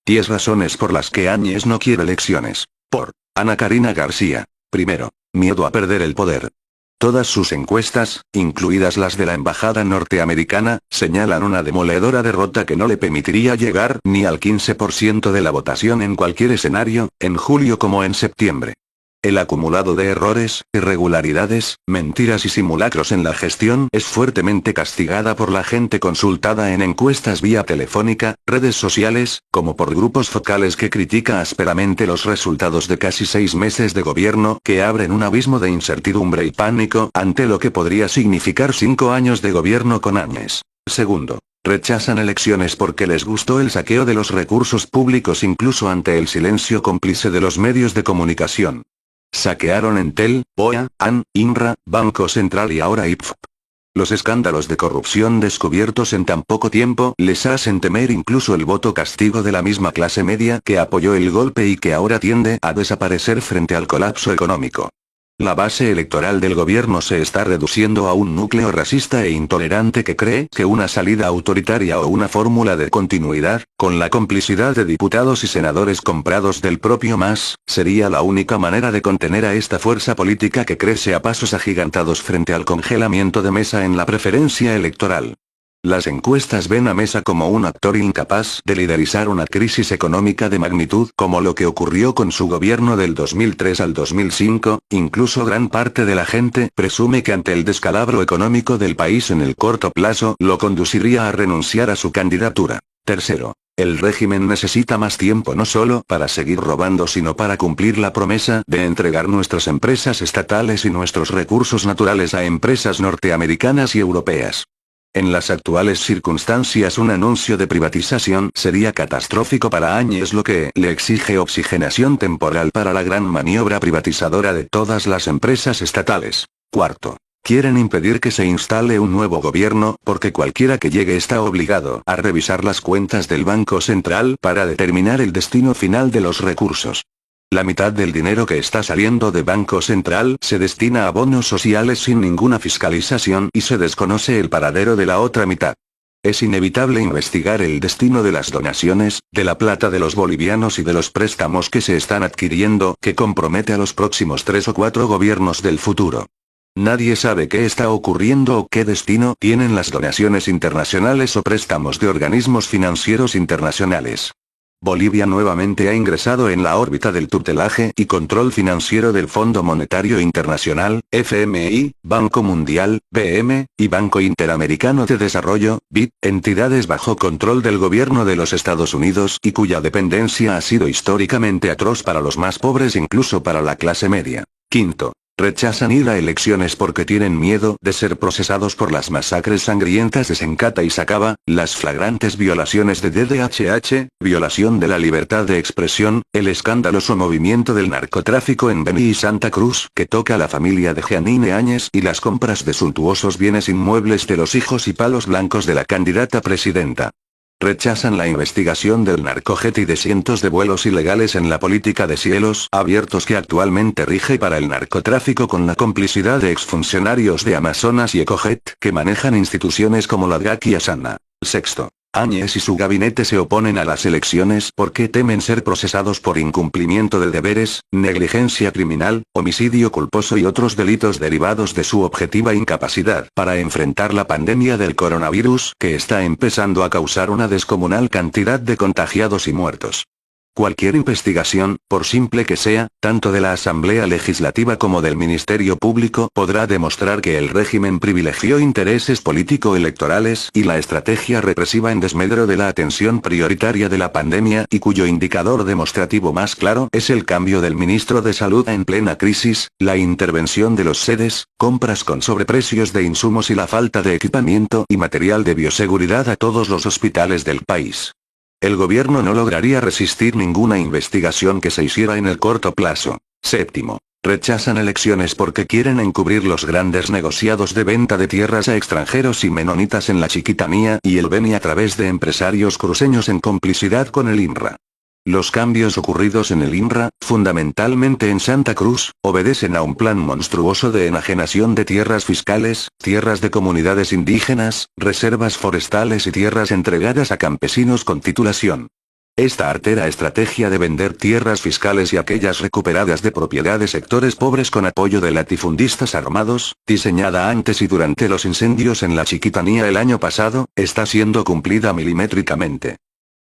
10 razones por las que Áñez no quiere elecciones. Por Ana Karina García. Primero, miedo a perder el poder. Todas sus encuestas, incluidas las de la embajada norteamericana, señalan una demoledora derrota que no le permitiría llegar ni al 15% de la votación en cualquier escenario, en julio como en septiembre. El acumulado de errores, irregularidades, mentiras y simulacros en la gestión es fuertemente castigada por la gente consultada en encuestas vía telefónica, redes sociales, como por grupos focales que critica ásperamente los resultados de casi 6 meses de gobierno que abren un abismo de incertidumbre y pánico ante lo que podría significar 5 años de gobierno con Áñez. Segundo, rechazan elecciones porque les gustó el saqueo de los recursos públicos incluso ante el silencio cómplice de los medios de comunicación. Saquearon Entel, BOA, AN, INRA, Banco Central y ahora IPF. Los escándalos de corrupción descubiertos en tan poco tiempo les hacen temer incluso el voto castigo de la misma clase media que apoyó el golpe y que ahora tiende a desaparecer frente al colapso económico. La base electoral del gobierno se está reduciendo a un núcleo racista e intolerante que cree que una salida autoritaria o una fórmula de continuidad, con la complicidad de diputados y senadores comprados del propio MAS, sería la única manera de contener a esta fuerza política que crece a pasos agigantados frente al congelamiento de Mesa en la preferencia electoral. Las encuestas ven a Mesa como un actor incapaz de liderizar una crisis económica de magnitud como lo que ocurrió con su gobierno del 2003 al 2005, incluso gran parte de la gente presume que ante el descalabro económico del país en el corto plazo lo conduciría a renunciar a su candidatura. Tercero, el régimen necesita más tiempo no solo para seguir robando sino para cumplir la promesa de entregar nuestras empresas estatales y nuestros recursos naturales a empresas norteamericanas y europeas. En las actuales circunstancias un anuncio de privatización sería catastrófico para Áñez, lo que le exige oxigenación temporal para la gran maniobra privatizadora de todas las empresas estatales. Cuarto, quieren impedir que se instale un nuevo gobierno porque cualquiera que llegue está obligado a revisar las cuentas del Banco Central para determinar el destino final de los recursos. La mitad del dinero que está saliendo de Banco Central se destina a bonos sociales sin ninguna fiscalización y se desconoce el paradero de la otra mitad. Es inevitable investigar el destino de las donaciones, de la plata de los bolivianos y de los préstamos que se están adquiriendo, que compromete a los próximos 3 o 4 gobiernos del futuro. Nadie sabe qué está ocurriendo o qué destino tienen las donaciones internacionales o préstamos de organismos financieros internacionales. Bolivia nuevamente ha ingresado en la órbita del tutelaje y control financiero del Fondo Monetario Internacional, FMI, Banco Mundial, BM, y Banco Interamericano de Desarrollo, BID, entidades bajo control del gobierno de los Estados Unidos y cuya dependencia ha sido históricamente atroz para los más pobres, incluso para la clase media. Quinto, rechazan ir a elecciones porque tienen miedo de ser procesados por las masacres sangrientas de Sencata y Sacaba, las flagrantes violaciones de DDHH, violación de la libertad de expresión, el escandaloso movimiento del narcotráfico en Beni y Santa Cruz que toca a la familia de Jeanine Áñez y las compras de suntuosos bienes inmuebles de los hijos y palos blancos de la candidata presidenta. Rechazan la investigación del narcojet y de cientos de vuelos ilegales en la política de cielos abiertos que actualmente rige para el narcotráfico con la complicidad de exfuncionarios de Amazonas y Ecojet que manejan instituciones como la DGAC y Asana. Sexto, Áñez y su gabinete se oponen a las elecciones porque temen ser procesados por incumplimiento de deberes, negligencia criminal, homicidio culposo y otros delitos derivados de su objetiva incapacidad para enfrentar la pandemia del coronavirus que está empezando a causar una descomunal cantidad de contagiados y muertos. Cualquier investigación, por simple que sea, tanto de la Asamblea Legislativa como del Ministerio Público, podrá demostrar que el régimen privilegió intereses político-electorales y la estrategia represiva en desmedro de la atención prioritaria de la pandemia y cuyo indicador demostrativo más claro es el cambio del ministro de Salud en plena crisis, la intervención de los sedes, compras con sobreprecios de insumos y la falta de equipamiento y material de bioseguridad a todos los hospitales del país. El gobierno no lograría resistir ninguna investigación que se hiciera en el corto plazo. Séptimo, rechazan elecciones porque quieren encubrir los grandes negociados de venta de tierras a extranjeros y menonitas en la Chiquitanía y el Beni a través de empresarios cruceños en complicidad con el INRA. Los cambios ocurridos en el INRA, fundamentalmente en Santa Cruz, obedecen a un plan monstruoso de enajenación de tierras fiscales, tierras de comunidades indígenas, reservas forestales y tierras entregadas a campesinos con titulación. Esta artera estrategia de vender tierras fiscales y aquellas recuperadas de propiedad de sectores pobres con apoyo de latifundistas armados, diseñada antes y durante los incendios en la Chiquitanía el año pasado, está siendo cumplida milimétricamente.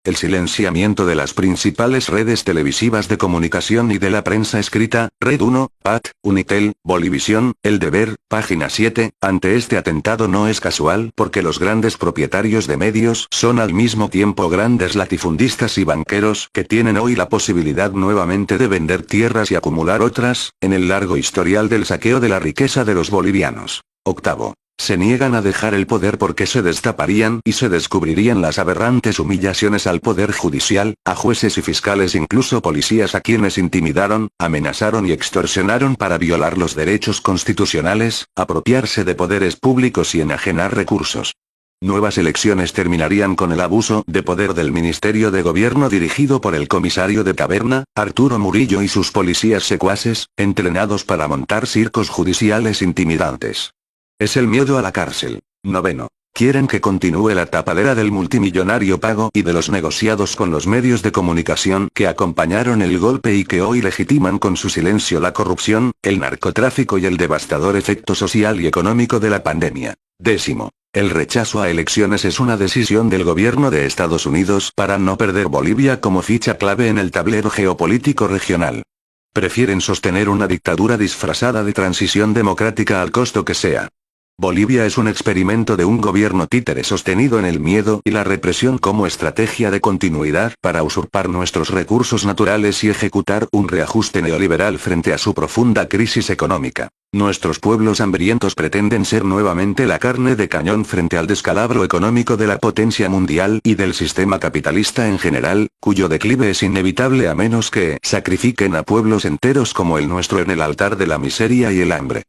El silenciamiento de las principales redes televisivas de comunicación y de la prensa escrita, Red 1, PAT, Unitel, Bolivisión, El Deber, Página 7, ante este atentado no es casual porque los grandes propietarios de medios son al mismo tiempo grandes latifundistas y banqueros que tienen hoy la posibilidad nuevamente de vender tierras y acumular otras, en el largo historial del saqueo de la riqueza de los bolivianos. Octavo. Se niegan a dejar el poder porque se destaparían y se descubrirían las aberrantes humillaciones al poder judicial, a jueces y fiscales, incluso policías a quienes intimidaron, amenazaron y extorsionaron para violar los derechos constitucionales, apropiarse de poderes públicos y enajenar recursos. Nuevas elecciones terminarían con el abuso de poder del Ministerio de Gobierno dirigido por el comisario de Taberna, Arturo Murillo y sus policías secuaces, entrenados para montar circos judiciales intimidantes. Es el miedo a la cárcel. Noveno. Quieren que continúe la tapadera del multimillonario pago y de los negociados con los medios de comunicación que acompañaron el golpe y que hoy legitiman con su silencio la corrupción, el narcotráfico y el devastador efecto social y económico de la pandemia. Décimo. El rechazo a elecciones es una decisión del gobierno de Estados Unidos para no perder Bolivia como ficha clave en el tablero geopolítico regional. Prefieren sostener una dictadura disfrazada de transición democrática al costo que sea. Bolivia es un experimento de un gobierno títere sostenido en el miedo y la represión como estrategia de continuidad para usurpar nuestros recursos naturales y ejecutar un reajuste neoliberal frente a su profunda crisis económica. Nuestros pueblos hambrientos pretenden ser nuevamente la carne de cañón frente al descalabro económico de la potencia mundial y del sistema capitalista en general, cuyo declive es inevitable a menos que sacrifiquen a pueblos enteros como el nuestro en el altar de la miseria y el hambre.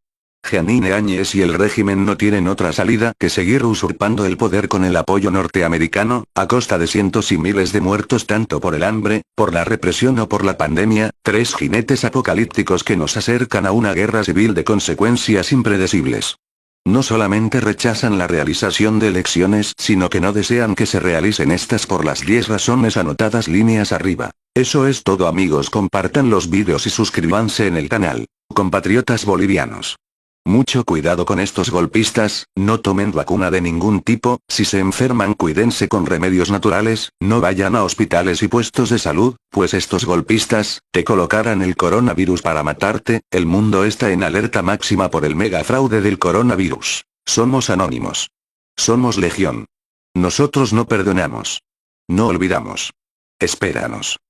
Jeanine Áñez y el régimen no tienen otra salida que seguir usurpando el poder con el apoyo norteamericano, a costa de cientos y miles de muertos tanto por el hambre, por la represión o por la pandemia, tres jinetes apocalípticos que nos acercan a una guerra civil de consecuencias impredecibles. No solamente rechazan la realización de elecciones, sino que no desean que se realicen estas por las 10 razones anotadas líneas arriba. Eso es todo, amigos, compartan los vídeos y suscríbanse en el canal. Compatriotas bolivianos. Mucho cuidado con estos golpistas, no tomen vacuna de ningún tipo, si se enferman cuídense con remedios naturales, no vayan a hospitales y puestos de salud, pues estos golpistas, te colocarán el coronavirus para matarte, el mundo está en alerta máxima por el mega fraude del coronavirus. Somos anónimos. Somos legión. Nosotros no perdonamos. No olvidamos. Espéranos.